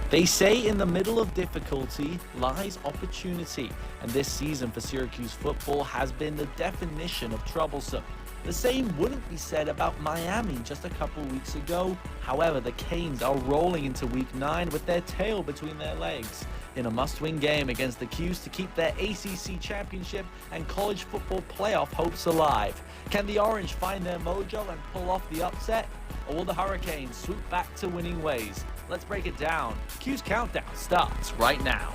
They say in the middle of difficulty lies opportunity, and this season for Syracuse football has been the definition of troublesome. The same wouldn't be said about Miami just a couple weeks ago. However, the Canes are rolling into Week 9 with their tail between their legs in a must-win game against the Cuse to keep their ACC championship and college football playoff hopes alive. Can the Orange find their mojo and pull off the upset? Or will the Hurricanes swoop back to winning ways? Let's break it down. Cuse Countdown starts right now.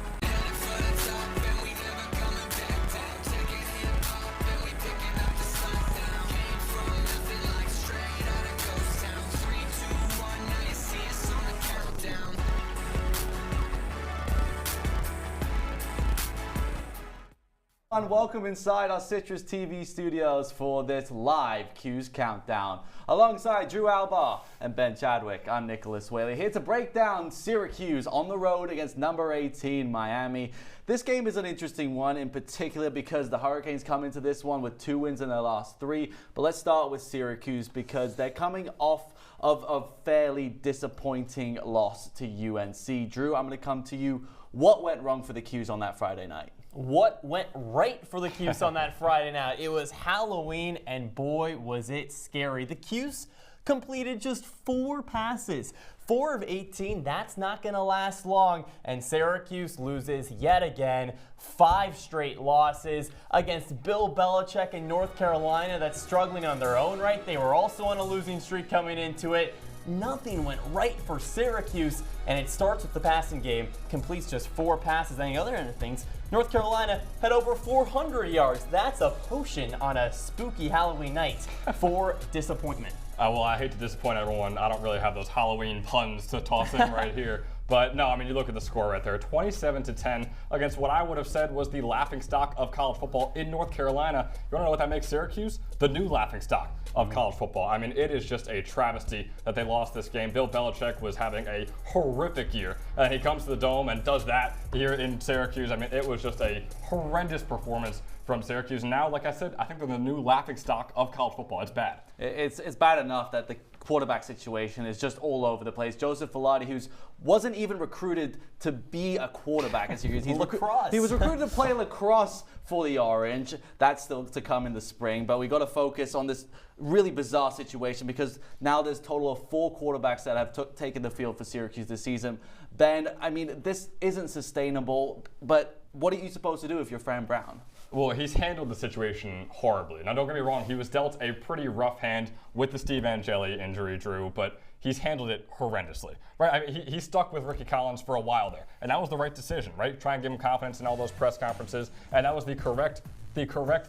And welcome inside our CitrusTV studios for this live Cuse Countdown. Alongside Drew Albaugh and Ben Chadwick, I'm Nicholas Waley, here to break down Syracuse on the road against number 18 Miami. This game is an interesting one in particular because the Hurricanes come into this one with 2 wins in their last 3. But let's start with Syracuse because they're coming off of a fairly disappointing loss to UNC. Drew, I'm going to come to you. What went wrong for the Cuse on that Friday night? What went right for the Cuse on that Friday night? It was Halloween, and boy, was it scary. The Cuse completed just 4 passes. 4 of 18, that's not going to last long. And Syracuse loses yet again. 5 straight losses against Bill Belichick in North Carolina that's struggling on their own right. They were also on a losing streak coming into it. Nothing went right for Syracuse, and it starts with the passing game, completes just 4 passes. On the other end of things, North Carolina had over 400 yards. That's a potion on a spooky Halloween night for disappointment. Well, I hate to disappoint everyone. I don't really have those Halloween puns to toss in right here. But no, I mean, you look at the score right there, 27-10 against what I would have said was the laughingstock of college football in North Carolina. You want to know what that makes Syracuse? The new laughingstock of college football. I mean, it is just a travesty that they lost this game. Bill Belichick was having a horrific year, and he comes to the Dome and does that here in Syracuse. I mean, it was just a horrendous performance from Syracuse. And now, like I said, I think they're the new laughingstock of college football. It's bad. It's bad enough that the quarterback situation is just all over the place. Joseph Velarde, who wasn't even recruited to be a quarterback in Syracuse. He was recruited to play lacrosse for the Orange. That's still to come in the spring. But we got to focus on this really bizarre situation because now there's a total of 4 quarterbacks that have taken the field for Syracuse this season. Ben, I mean, this isn't sustainable, but what are you supposed to do if you're Fran Brown? Well, he's handled the situation horribly. Now, don't get me wrong, he was dealt a pretty rough hand with the Steve Angeli injury, Drew, but he's handled it horrendously. Right? I mean, he stuck with Ricky Collins for a while there, and that was the right decision, right? Try and give him confidence in all those press conferences, and that was the correct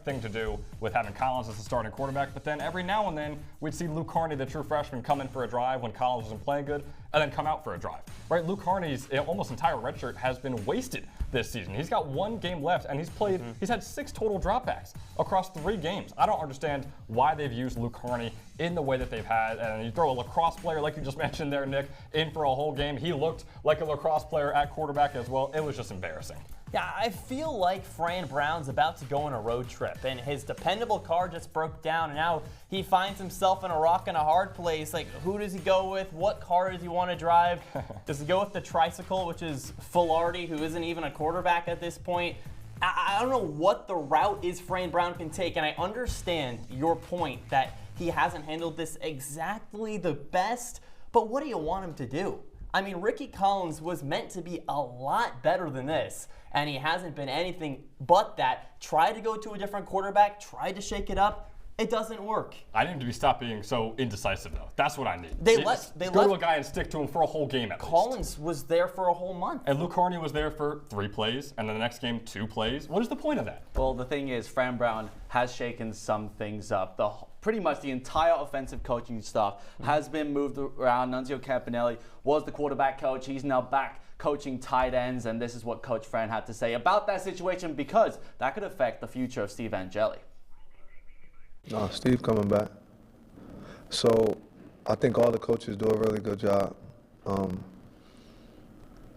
thing to do with having Collins as the starting quarterback. But then every now and then, we'd see Luke Carney, the true freshman, come in for a drive when Collins wasn't playing good, and then come out for a drive. Right? Luke Carney's almost entire redshirt has been wasted this season. He's got 1 game left, and he's had 6 total dropbacks across 3 games. I don't understand why they've used Luke Carney in the way that they've had. And you throw a lacrosse player, like you just mentioned there, Nick, in for a whole game. He looked like a lacrosse player at quarterback as well. It was just embarrassing. Yeah, I feel like Fran Brown's about to go on a road trip, and his dependable car just broke down, and now he finds himself in a rock and a hard place. Like, who does he go with? What car does he want to drive? Does he go with the tricycle, which is Velarde, who isn't even a quarterback at this point? I don't know what the route is Fran Brown can take, and I understand your point that he hasn't handled this exactly the best, but what do you want him to do? I mean, Ricky Collins was meant to be a lot better than this, and he hasn't been anything but that. Tried to go to a different quarterback, tried to shake it up. It doesn't work. I need him to stop being so indecisive, though. That's what I need. They go to a guy and stick to him for a whole game at least. Collins was there for a whole month. And Luke Carney was there for 3 plays, and then the next game 2 plays. What is the point of that? Well, the thing is, Fran Brown has shaken some things up. Pretty much the entire offensive coaching staff has been moved around. Nunzio Campanelli was the quarterback coach. He's now back coaching tight ends, and this is what Coach Fran had to say about that situation because that could affect the future of Steve Angeli. No, Steve coming back. So I think all the coaches do a really good job.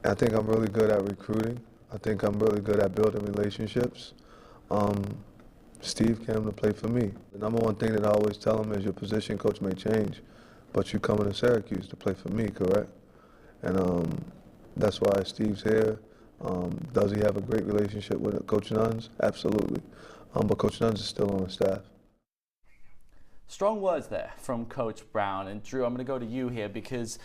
I think I'm really good at recruiting. I think I'm really good at building relationships. Steve came to play for me. The number one thing that I always tell him is your position coach may change, but you coming to Syracuse to play for me, correct? And That's why Steve's here. Does he have a great relationship with Coach Nuns? Absolutely. But Coach Nuns is still on the staff. Strong words there from Coach Brown. And Drew, I'm going to go to you here because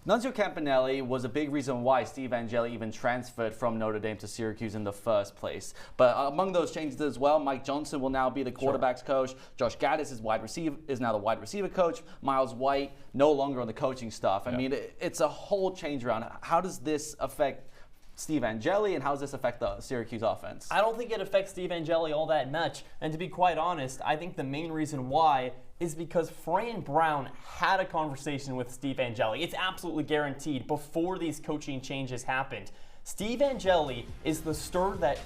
Nunzio Campanelli was a big reason why Steve Angeli even transferred from Notre Dame to Syracuse in the first place. But among those changes as well, Mike Johnson will now be the quarterback's coach. Josh Gaddis is now the wide receiver coach. Miles White no longer on the coaching staff. I mean, it's a whole change around. How does this affect Steve Angeli, and how does this affect the Syracuse offense? I don't think it affects Steve Angeli all that much. And to be quite honest, I think the main reason why is because Fran Brown had a conversation with Steve Angeli. It's absolutely guaranteed before these coaching changes happened. Steve Angeli is the straw that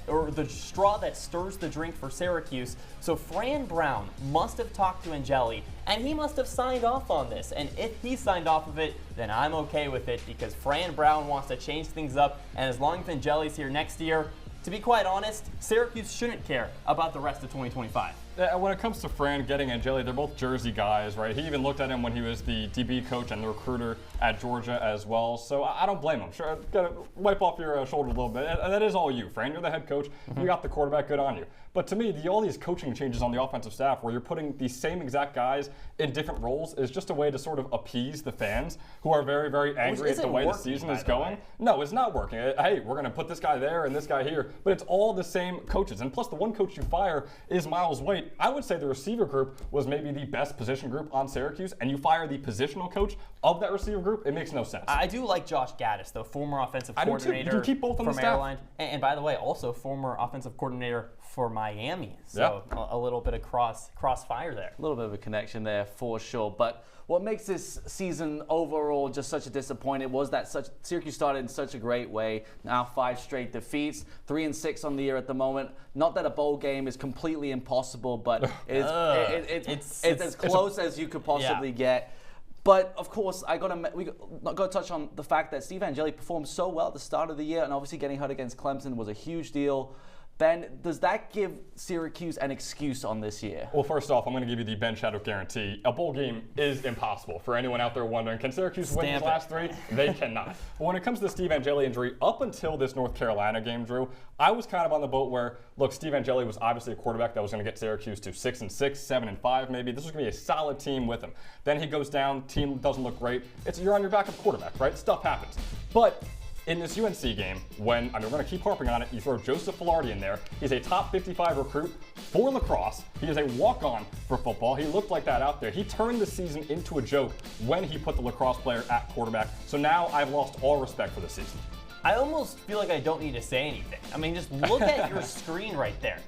stirs the drink for Syracuse. So Fran Brown must have talked to Angeli, and he must have signed off on this. And if he signed off of it, then I'm okay with it because Fran Brown wants to change things up. And as long as Angeli's here next year, to be quite honest, Syracuse shouldn't care about the rest of 2025. When it comes to Fran getting Angeli, they're both Jersey guys, right? He even looked at him when he was the DB coach and the recruiter at Georgia as well. So I don't blame him. Sure, gotta wipe off your shoulder a little bit. And that is all you, Fran. You're the head coach. You got the quarterback. Good on you. But to me, all these coaching changes on the offensive staff where you're putting these same exact guys in different roles is just a way to sort of appease the fans who are very, very angry at the way the season is going. No, it's not working. Hey, we're going to put this guy there and this guy here. But it's all the same coaches. And plus, the one coach you fire is Miles White. I would say the receiver group was maybe the best position group on Syracuse, and you fire the positional coach of that receiver group, it makes no sense. I do like Josh Gaddis, though, former offensive coordinator. I do too. You can keep both on the staff. Maryland. And by the way, also former offensive coordinator for Miami. So a little bit of crossfire there. A little bit of a connection there for sure. But what makes this season overall just such a disappointment was that Syracuse started in such a great way. Now 5 straight defeats, 3-6 on the year at the moment. Not that a bowl game is completely impossible, but it's as close as you could possibly get. But of course, we got to touch on the fact that Steve Angeli performed so well at the start of the year, and obviously getting hurt against Clemson was a huge deal. Ben, does that give Syracuse an excuse on this year? Well, first off, I'm going to give you the Ben Chadwick guarantee. A bowl game is impossible. For anyone out there wondering, can Syracuse win these last 3? They cannot. But when it comes to the Steve Angeli injury, up until this North Carolina game, Drew, I was kind of on the boat where, look, Steve Angeli was obviously a quarterback that was going to get Syracuse to 6-6, 7-5 maybe. This was going to be a solid team with him. Then he goes down, team doesn't look great. You're on your backup quarterback, right? Stuff happens. But in this UNC game, we're going to keep harping on it, you throw Joseph Filardi in there. He's a top 55 recruit for lacrosse. He is a walk-on for football. He looked like that out there. He turned the season into a joke when he put the lacrosse player at quarterback. So now I've lost all respect for the season. I almost feel like I don't need to say anything. I mean, just look at your screen right there.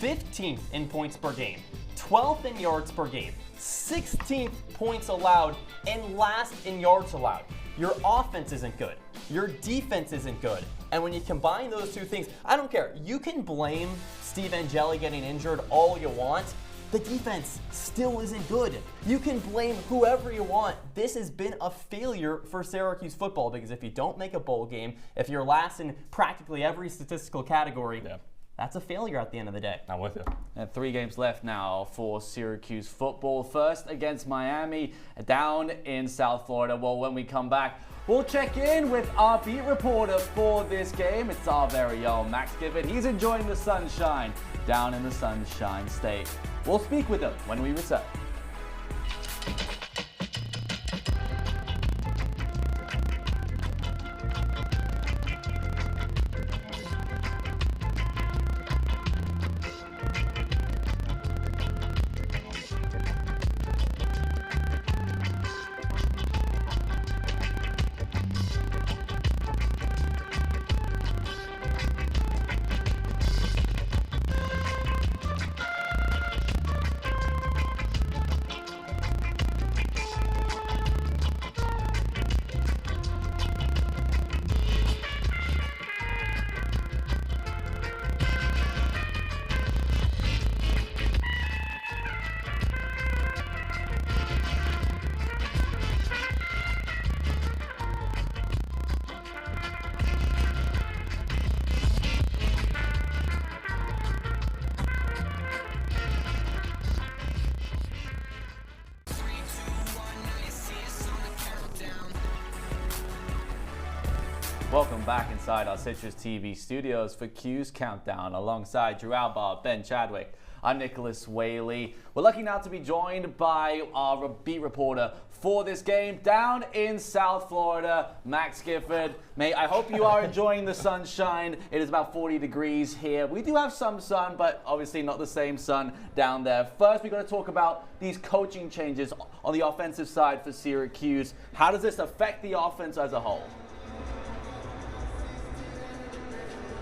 15th in points per game, 12th in yards per game, 16th points allowed, and last in yards allowed. Your offense isn't good. Your defense isn't good. And when you combine those two things, I don't care. You can blame Steve Angeli getting injured all you want. The defense still isn't good. You can blame whoever you want. This has been a failure for Syracuse football because if you don't make a bowl game, if you're last in practically every statistical category, that's a failure at the end of the day. I'm with you. And 3 games left now for Syracuse football. First against Miami down in South Florida. Well, when we come back, we'll check in with our beat reporter for this game. It's our very own Max Gibbon. He's enjoying the sunshine down in the Sunshine State. We'll speak with him when we return. Welcome back inside our Citrus TV studios for Cuse Countdown alongside Drew Albaugh, Ben Chadwick. I'm Nicholas Waley. We're lucky now to be joined by our beat reporter for this game down in South Florida, Max Gifford. Mate, I hope you are enjoying the sunshine. It is about 40 degrees here. We do have some sun, but obviously not the same sun down there. First, we're going to talk about these coaching changes on the offensive side for Syracuse. How does this affect the offense as a whole?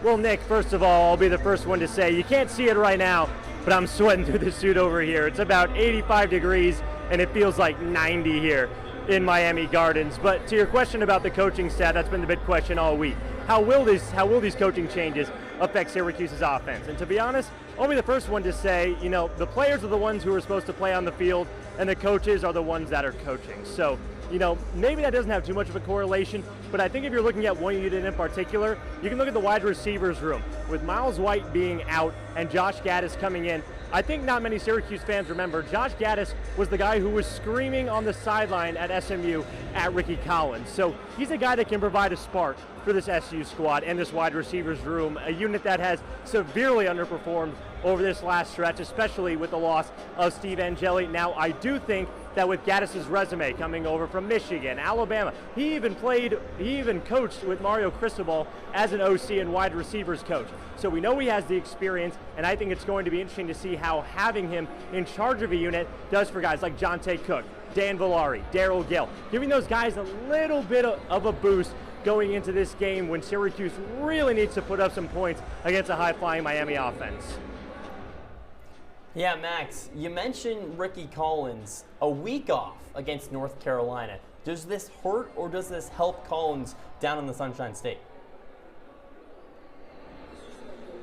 Well, Nick, first of all, I'll be the first one to say you can't see it right now, but I'm sweating through the suit over here. It's about 85 degrees, and it feels like 90 here in Miami Gardens. But to your question about the coaching staff, that's been the big question all week. How will these coaching changes affect Syracuse's offense? And to be honest, I'll be the first one to say, you know, the players are the ones who are supposed to play on the field, and the coaches are the ones that are coaching. So, you know, maybe that doesn't have too much of a correlation, but I think if you're looking at one unit in particular, you can look at the wide receivers room. With Miles White being out and Josh Gaddis coming in, I think not many Syracuse fans remember Josh Gaddis was the guy who was screaming on the sideline at SMU at Ricky Collins. So he's a guy that can provide a spark for this SU squad and this wide receivers room, a unit that has severely underperformed over this last stretch, especially with the loss of Steve Angeli. Now, I do think that with Gaddis's resume coming over from Michigan, Alabama, he even coached with Mario Cristobal as an OC and wide receivers coach. So we know he has the experience, and I think it's going to be interesting to see how having him in charge of a unit does for guys like Jonte Cook, Dan Villari, Darryl Gill, giving those guys a little bit of a boost going into this game when Syracuse really needs to put up some points against a high-flying Miami offense. Yeah, Max, you mentioned Ricky Collins a week off against North Carolina. Does this hurt or does this help Collins down in the Sunshine State?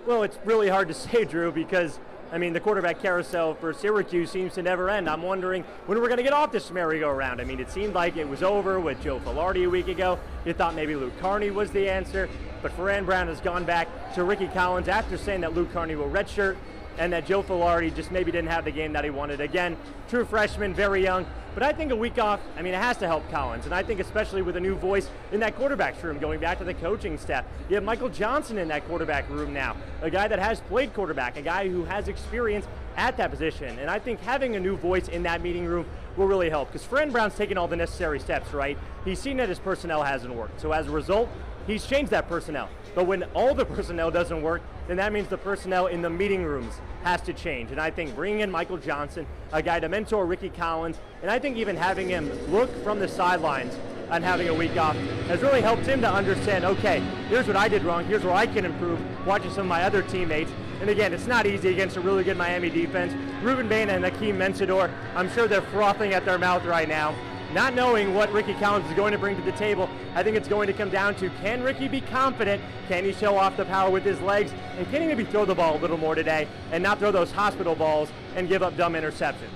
Well, it's really hard to say, Drew, because, I mean, the quarterback carousel for Syracuse seems to never end. I'm wondering when we're going to get off this merry-go-round. I mean, it seemed like it was over with Joe Filardi a week ago. You thought maybe Luke Carney was the answer, but Ferran Brown has gone back to Ricky Collins after saying that Luke Carney will redshirt and that Joe Filardi just maybe didn't have the game that he wanted. Again, true freshman, very young, but I think a week off, I mean, it has to help Collins, and I think especially with a new voice in that quarterback's room, going back to the coaching staff. You have Michael Johnson in that quarterback room now, a guy that has played quarterback, a guy who has experience at that position, and I think having a new voice in that meeting room will really help, because Ferran Brown's taken all the necessary steps, right? He's seen that his personnel hasn't worked, so as a result, he's changed that personnel. But when all the personnel doesn't work, then that means the personnel in the meeting rooms has to change. And I think bringing in Michael Johnson, a guy to mentor Ricky Collins, and I think even having him look from the sidelines and having a week off has really helped him to understand, okay, here's what I did wrong, here's where I can improve, watching some of my other teammates. And again, it's not easy against a really good Miami defense. Ruben Bain and Akeem Mensador, I'm sure they're frothing at their mouth right now, not knowing what Ricky Collins is going to bring to the table. I think it's going to come down to, can Ricky be confident? Can he show off the power with his legs? And can he maybe throw the ball a little more today and not throw those hospital balls and give up dumb interceptions?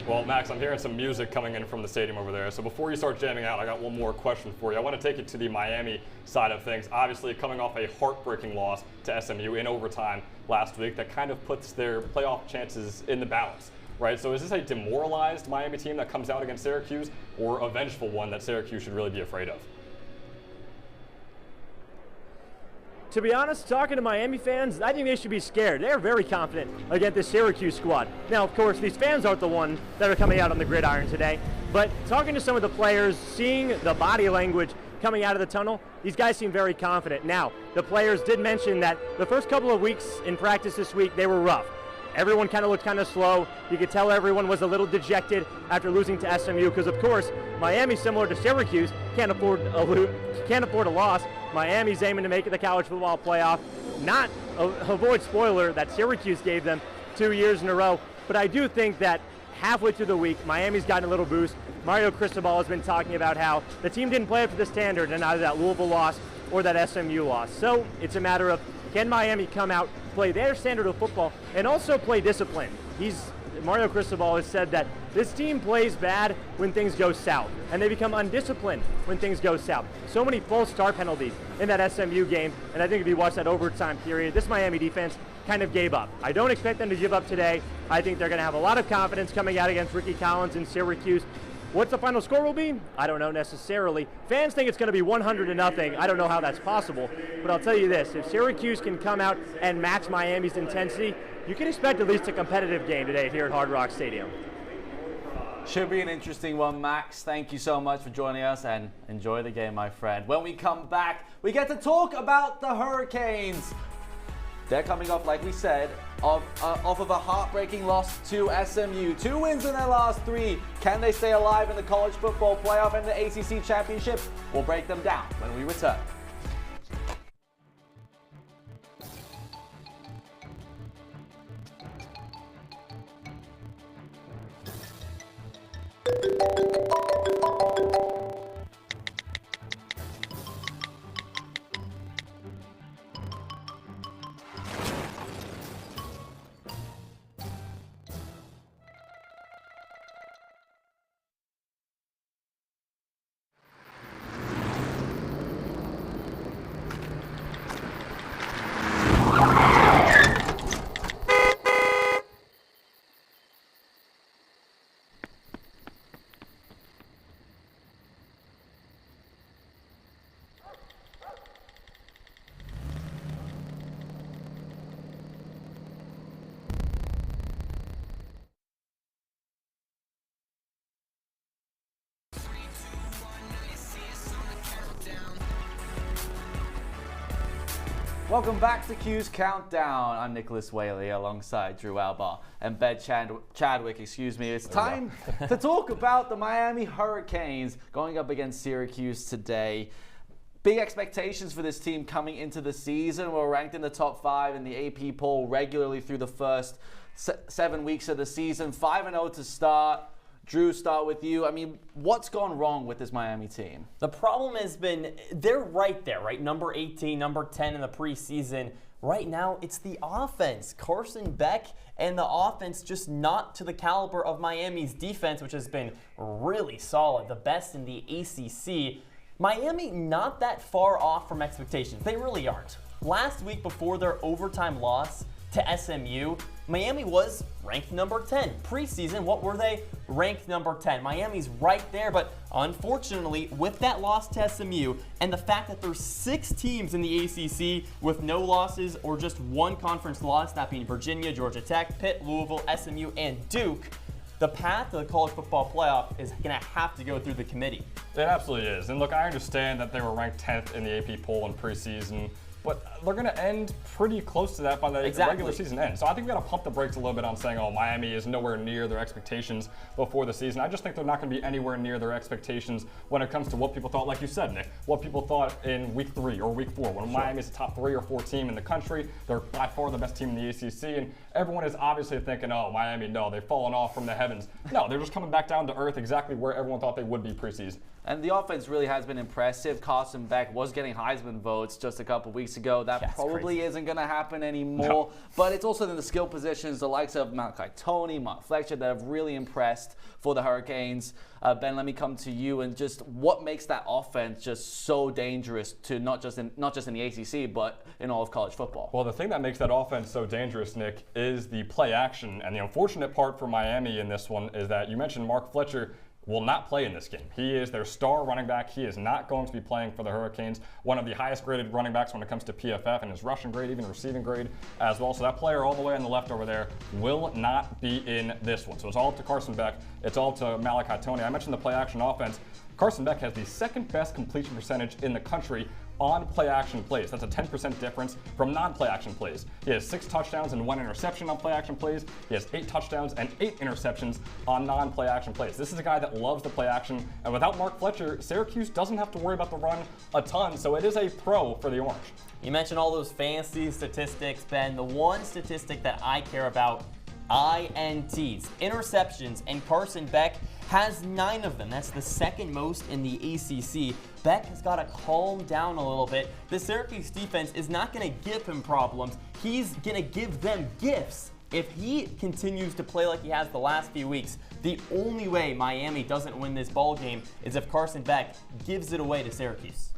Well, Max, I'm hearing some music coming in from the stadium over there. So before you start jamming out, I got one more question for you. I want to take it to the Miami side of things. Obviously, coming off a heartbreaking loss to SMU in overtime last week, that kind of puts their playoff chances in the balance. Right, so is this a demoralized Miami team that comes out against Syracuse, or a vengeful one that Syracuse should really be afraid of? To be honest, talking to Miami fans, I think they should be scared. They're very confident against the Syracuse squad. Now, of course, these fans aren't the ones that are coming out on the gridiron today, but talking to some of the players, seeing the body language coming out of the tunnel, these guys seem very confident. Now, the players did mention that the first couple of weeks in practice this week, they were rough. Everyone kind of looked kind of slow. You could tell everyone was a little dejected after losing to SMU because, of course, Miami, similar to Syracuse, can't afford a loss. Miami's aiming to make it the college football playoff. Not avoid spoiler that Syracuse gave them 2 years in a row. But I do think that halfway through the week, Miami's gotten a little boost. Mario Cristobal has been talking about how the team didn't play up to the standard in either that Louisville loss or that SMU loss. So it's a matter of, can Miami come out, play their standard of football, and also play discipline? Mario Cristobal has said that this team plays bad when things go south, and they become undisciplined when things go south. So many false start penalties in that SMU game, and I think if you watch that overtime period, this Miami defense kind of gave up. I don't expect them to give up today. I think they're going to have a lot of confidence coming out against Ricky Collins and Syracuse. What the final score will be? I don't know necessarily. Fans think it's going to be 100-0. I don't know how that's possible, but I'll tell you this: if Syracuse can come out and match Miami's intensity, you can expect at least a competitive game today here at Hard Rock Stadium. Should be an interesting one, Max. Thank you so much for joining us, and enjoy the game, my friend. When we come back, we get to talk about the Hurricanes. They're coming off, like we said, off of a heartbreaking loss to SMU. 2 wins in their last 3. Can they stay alive in the college football playoff and the ACC championship? We'll break them down when we return. Welcome back to Cuse Countdown. I'm Nicholas Waley alongside Drew Albaugh and Ben Chadwick. It's time to talk about the Miami Hurricanes going up against Syracuse today. Big expectations for this team coming into the season. We're ranked in the top 5 in the AP poll regularly through the first 7 weeks of the season. 5-0 to start. Drew, start with you. I mean, what's gone wrong with this Miami team? The problem has been, they're right there, right? Number 18, number 10 in the preseason. Right now, it's the offense. Carson Beck and the offense just not to the caliber of Miami's defense, which has been really solid, the best in the ACC. Miami not that far off from expectations. They really aren't. Last week before their overtime loss to SMU, Miami was ranked number 10. Preseason, what were they? Ranked number 10. Miami's right there, but unfortunately, with that loss to SMU and the fact that there's 6 teams in the ACC with no losses or just 1 conference loss, that being Virginia, Georgia Tech, Pitt, Louisville, SMU, and Duke, the path to the college football playoff is going to have to go through the committee. It absolutely is. And look, I understand that they were ranked 10th in the AP poll in preseason, but they're going to end pretty close to that by the regular season end. So I think we got to pump the brakes a little bit on saying, oh, Miami is nowhere near their expectations before the season. I just think they're not going to be anywhere near their expectations when it comes to what people thought, like you said, Nick, what people thought in week 3 or week 4. When Miami is a top 3 or 4 team in the country, they're by far the best team in the ACC, and everyone is obviously thinking, oh, Miami, no, they've fallen off from the heavens. No, they're just coming back down to earth exactly where everyone thought they would be preseason. And the offense really has been impressive. Carson Beck was getting Heisman votes just a couple weeks ago. That probably isn't going to happen anymore. No. But it's also in the skill positions, the likes of Malachi Toney, Mark Fletcher, that have really impressed for the Hurricanes. Ben, let me come to you, and just what makes that offense just so dangerous to not just in the ACC, but in all of college football? Well, the thing that makes that offense so dangerous, Nick, is the play action. And the unfortunate part for Miami in this one is that you mentioned Mark Fletcher will not play in this game. He is their star running back. He is not going to be playing for the Hurricanes. One of the highest graded running backs when it comes to PFF and his rushing grade, even receiving grade as well. So that player all the way on the left over there will not be in this one. So it's all up to Carson Beck. It's all to Malachi Toney. I mentioned the play action offense. Carson Beck has the 2nd best completion percentage in the country on play action plays. That's a 10% difference from non-play action plays. He has 6 touchdowns and 1 interception on play action plays. He has 8 touchdowns and 8 interceptions on non-play action plays. This is a guy that loves the play action, and without Mark Fletcher, Syracuse doesn't have to worry about the run a ton, so it is a pro for the Orange. You mentioned all those fancy statistics, Ben. The one statistic that I care about, INTs, interceptions, and Carson Beck has 9 of them. That's the 2nd most in the ACC. Beck has got to calm down a little bit. The Syracuse defense is not going to give him problems. He's going to give them gifts. If he continues to play like he has the last few weeks, the only way Miami doesn't win this ball game is if Carson Beck gives it away to Syracuse.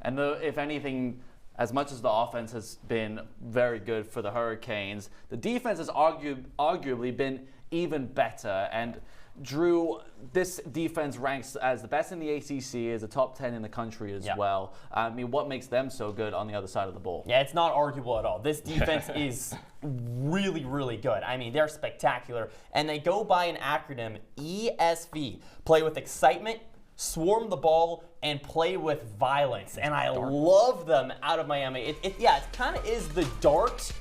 And if anything, as much as the offense has been very good for the Hurricanes, the defense has arguably been even better. And Drew, this defense ranks as the best in the ACC, is a top 10 in the country as well. I mean, what makes them so good on the other side of the ball? Yeah, it's not arguable at all. This defense is really, really good. I mean, they're spectacular. And they go by an acronym, ESV. Play with excitement, swarm the ball, and play with violence. And I love them out of Miami. It kind of is the dart,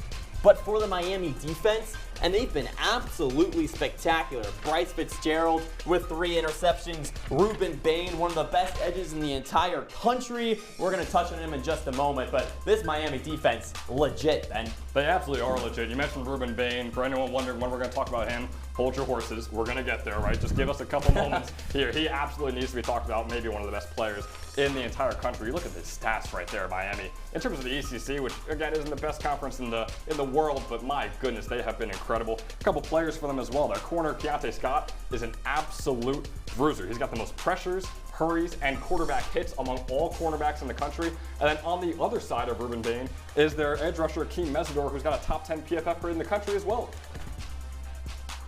but for the Miami defense. And they've been absolutely spectacular. Bryce Fitzgerald with 3 interceptions. Ruben Bain, one of the best edges in the entire country. We're going to touch on him in just a moment, but this Miami defense, legit, Ben. They absolutely are legit. You mentioned Ruben Bain. For anyone wondering when we're going to talk about him, hold your horses. We're going to get there, right? Just give us a couple moments here. He absolutely needs to be talked about. Maybe one of the best players in the entire country. You look at the stats right there, Miami. In terms of the ECC, which again isn't the best conference in the world, but my goodness, they have been incredible. A couple players for them as well. Their corner, Keontae Scott, is an absolute bruiser. He's got the most pressures, hurries, and quarterback hits among all cornerbacks in the country. And then on the other side of Ruben Bain is their edge rusher, Akeem Mesidor, who's got a top 10 PFF grade in the country as well.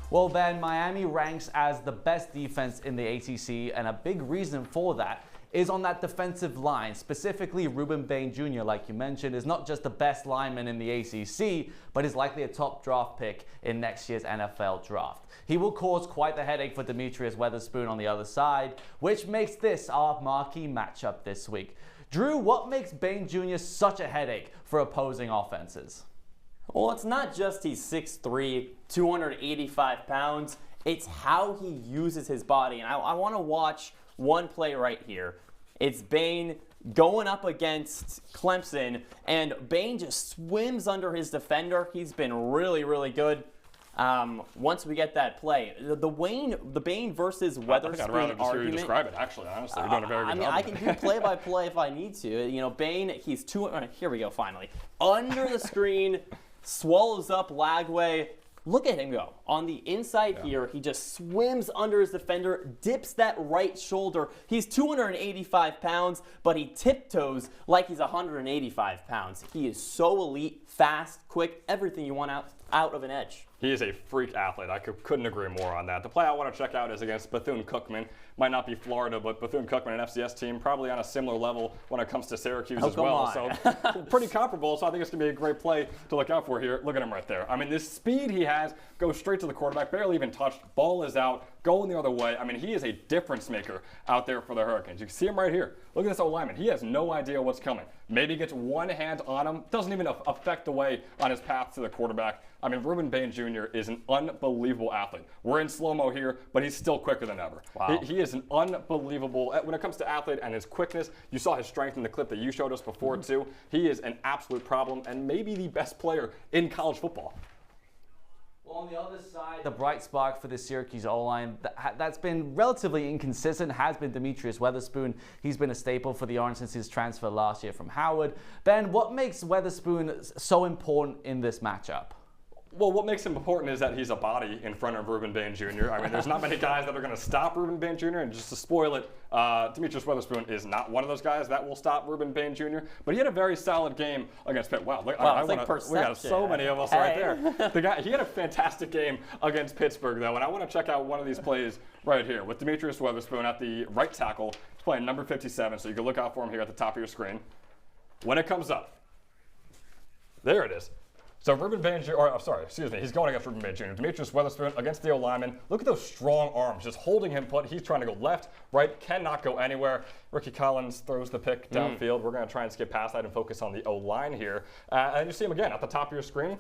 Well, then, Miami ranks as the best defense in the ACC, and a big reason for that is on that defensive line. Specifically, Ruben Bain Jr., like you mentioned, is not just the best lineman in the ACC, but is likely a top draft pick in next year's NFL draft. He will cause quite the headache for Demetrius Weatherspoon on the other side, which makes this our marquee matchup this week. Drew, what makes Bain Jr. such a headache for opposing offenses? Well, it's not just he's 6'3", 285 pounds. It's how he uses his body. And I want to watch one play right here. It's Bain going up against Clemson, and Bain just swims under his defender. He's been really, really good. Once we get that play, the Bain versus Weatherspoon I think I'd rather just hear you argument. describe it. Actually, honestly, you're doing a very good job. I can do play-by-play if I need to. You know, Bain, he's here we go. Finally, under the screen, swallows up Lagway. Look at him go. On the inside here, he just swims under his defender, dips that right shoulder. He's 285 pounds, but he tiptoes like he's 185 pounds. He is so elite, fast, quick, everything you want out of an edge. He is a freak athlete. I couldn't agree more on that. The play I want to check out is against Bethune-Cookman. Might not be Florida, but Bethune-Cookman, an FCS team, probably on a similar level when it comes to Syracuse as well. So pretty comparable, so I think it's going to be a great play to look out for here. Look at him right there. I mean, this speed he has goes straight to the quarterback, barely even touched. Ball is out, going the other way. I mean, he is a difference maker out there for the Hurricanes. You can see him right here. Look at this O-lineman. He has no idea what's coming. Maybe gets one hand on him. Doesn't even affect the way on his path to the quarterback. I mean, Ruben Bain Jr. is an unbelievable athlete. We're in slow-mo here, but he's still quicker than ever. Wow. He is an unbelievable, when it comes to athlete and his quickness, you saw his strength in the clip that you showed us before too. He is an absolute problem and maybe the best player in college football. Well, on the other side, the bright spark for the Syracuse O-line that's been relatively inconsistent has been Demetrius Weatherspoon. He's been a staple for the Orange since his transfer last year from Howard. Ben, what makes Weatherspoon so important in this matchup? Well, what makes him important is that he's a body in front of Ruben Bain Jr. I mean, there's not many guys that are going to stop Ruben Bain Jr. And just to spoil it, Demetrius Weatherspoon is not one of those guys that will stop Ruben Bain Jr. But he had a very solid game against Pitt. Wow, we got so many of us right there. He had a fantastic game against Pittsburgh, though, and I want to check out one of these plays right here with Demetrius Weatherspoon at the right tackle. He's playing number 57, so you can look out for him here at the top of your screen. When it comes up, there it is. So Ruben Bain Jr., he's going against Ruben Bain Jr. Demetrius Weatherspoon against the O-lineman. Look at those strong arms, just holding him put. He's trying to go left, right, cannot go anywhere. Ricky Collins throws the pick downfield. We're going to try and skip past that and focus on the O-line here. And you see him again at the top of your screen.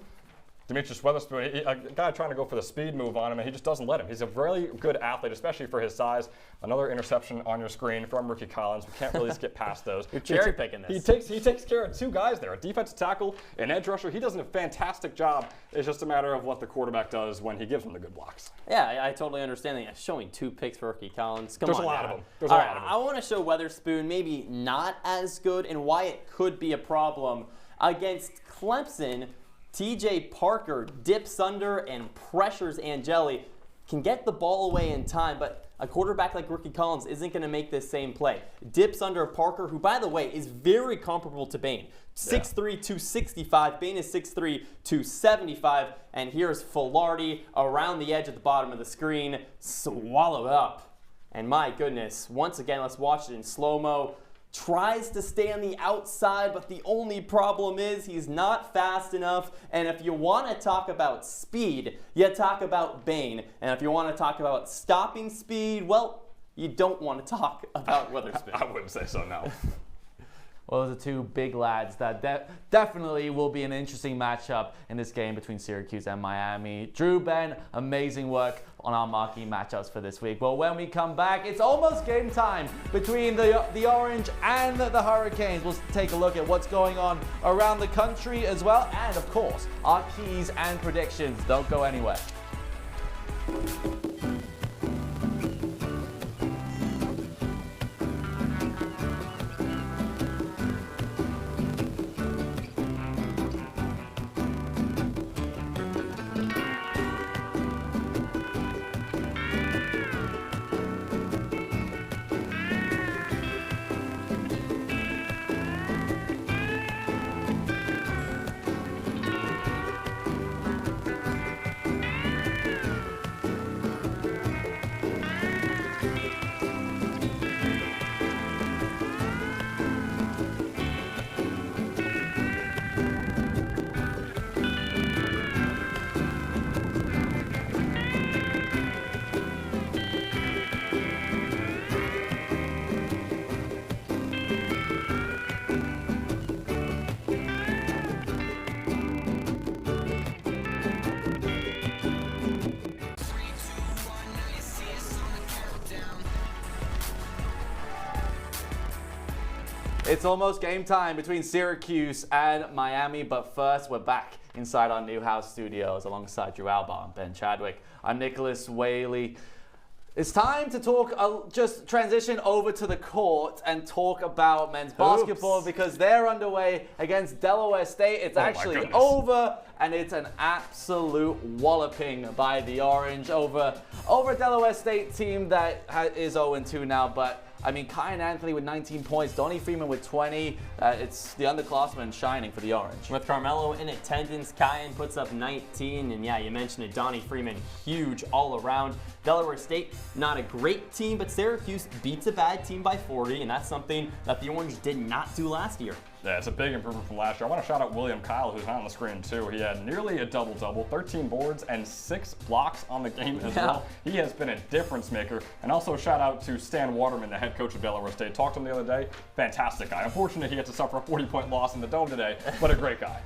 Demetrius Weatherspoon, a guy trying to go for the speed move on him, and he just doesn't let him. He's a really good athlete, especially for his size. Another interception on your screen from Ricky Collins. We can't really skip past those. You're cherry picking this. He takes care of two guys there, a defensive tackle, an edge rusher. He does a fantastic job. It's just a matter of what the quarterback does when he gives him the good blocks. Yeah, I totally understand that. Showing 2 picks for Ricky Collins. There's a lot of them. I want to show Weatherspoon maybe not as good and why it could be a problem against Clemson. TJ Parker dips under and pressures Angeli. can get the ball away in time, but a quarterback like Ricky Collins isn't going to make this same play. Dips under Parker, who, by the way, is very comparable to Bain. 6'3", 265. Bain is 6'3", 275. And here's Filardi around the edge at the bottom of the screen. Swallow it up. And my goodness, once again, let's watch it in slow-mo. Tries to stay on the outside, but the only problem is he's not fast enough. And if you want to talk about speed, you talk about Bain. And if you want to talk about stopping speed, well, you don't want to talk about Witherspoon. I wouldn't say so, no. Well, those are two big lads that definitely will be an interesting matchup in this game between Syracuse and Miami. Drew, Ben, amazing work on our marquee matchups for this week. Well, when we come back, it's almost game time between the Orange and the Hurricanes. We'll take a look at what's going on around the country as well, and of course, our keys and predictions. Don't go anywhere. It's almost game time between Syracuse and Miami, but first we're back inside our new house studios alongside Drew Albaugh and Ben Chadwick. I'm Nicholas Waley. It's time to talk, just transition over to the court and talk about men's basketball because they're underway against Delaware State. It's actually over, and it's an absolute walloping by the Orange over a Delaware State team that is 0-2 now, but I mean, Kyan Anthony with 19 points, Donnie Freeman with 20. It's the underclassmen shining for the Orange. With Carmelo in attendance, Kyan puts up 19. And yeah, you mentioned it, Donnie Freeman, huge all around. Delaware State, not a great team, but Syracuse beats a bad team by 40. And that's something that the Orange did not do last year. Yeah, it's a big improvement from last year. I want to shout out William Kyle, who's not on the screen too. He had nearly a double-double, 13 boards, and 6 blocks on the game as well. He has been a difference maker. And also shout out to Stan Waterman, the head coach of Delaware State. Talked to him the other day. Fantastic guy. Unfortunately, he had to suffer a 40-point loss in the Dome today, but a great guy.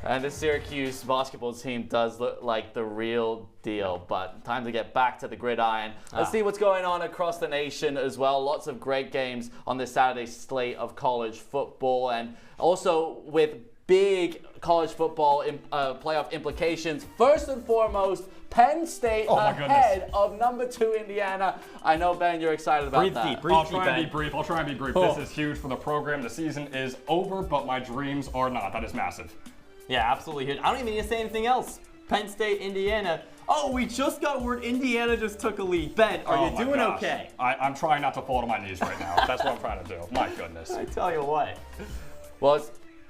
And the Syracuse basketball team does look like the real deal, but time to get back to the gridiron. Let's see what's going on across the nation as well. Lots of great games on this Saturday slate of college football, and also with big college football playoff implications. First and foremost, Penn State ahead of number 2 Indiana. I know, Ben, you're excited about that. I'll try and be brief. This is huge for the program. The season is over, but my dreams are not. That is massive. Yeah, absolutely huge. I don't even need to say anything else. Penn State, Indiana. Oh, we just got word Indiana just took a lead. Ben, are you doing okay? I'm trying not to fall to my knees right now. That's what I'm trying to do. My goodness. I tell you what. Well,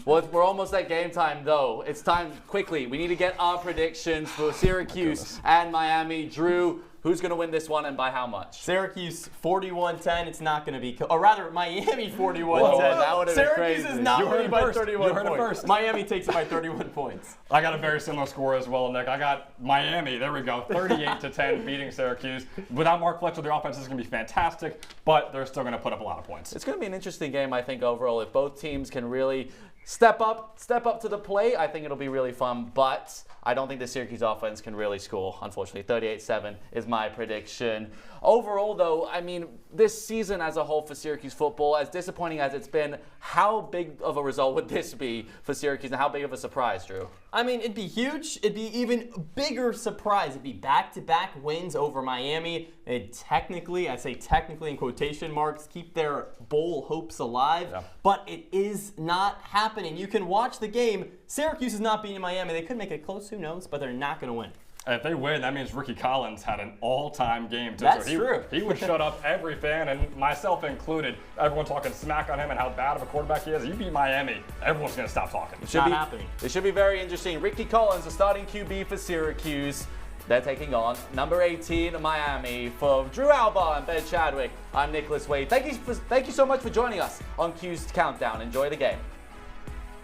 we're almost at game time, though. It's time, quickly. We need to get our predictions for Syracuse and Miami. Drew, who's going to win this one and by how much? Syracuse 41-10. It's not going to be, or rather, Miami 41-10. That would have been crazy. Syracuse is not winning by 31 You heard it first. Miami takes it by 31 points. I got a very similar score as well, Nick. I got Miami, there we go, 38-10 beating Syracuse. Without Mark Fletcher, the offense is going to be fantastic, but they're still going to put up a lot of points. It's going to be an interesting game, I think, overall. If both teams can really step up to the plate, I think it'll be really fun, but I don't think the Syracuse offense can really score, unfortunately. 38-7 is my prediction. Overall, though, I mean, this season as a whole for Syracuse football, as disappointing as it's been, how big of a result would this be for Syracuse, and how big of a surprise, Drew? I mean, it'd be huge. It'd be even bigger surprise. It'd be back-to-back wins over Miami. And technically, I say technically in quotation marks, keep their bowl hopes alive. Yeah. But it is not happening. You can watch the game. Syracuse is not beating Miami. They could make it close, who knows, but they're not going to win. And if they win, that means Ricky Collins had an all-time game. Too. That's so true. He would shut up every fan, and myself included. Everyone talking smack on him and how bad of a quarterback he is. You beat Miami, everyone's going to stop talking. Not happening. It should be very interesting. Ricky Collins, the starting QB for Syracuse. They're taking on number 18, Miami. For Drew Albaugh and Ben Chadwick, I'm Nicholas Wade. Thank you so much for joining us on Cuse Countdown. Enjoy the game.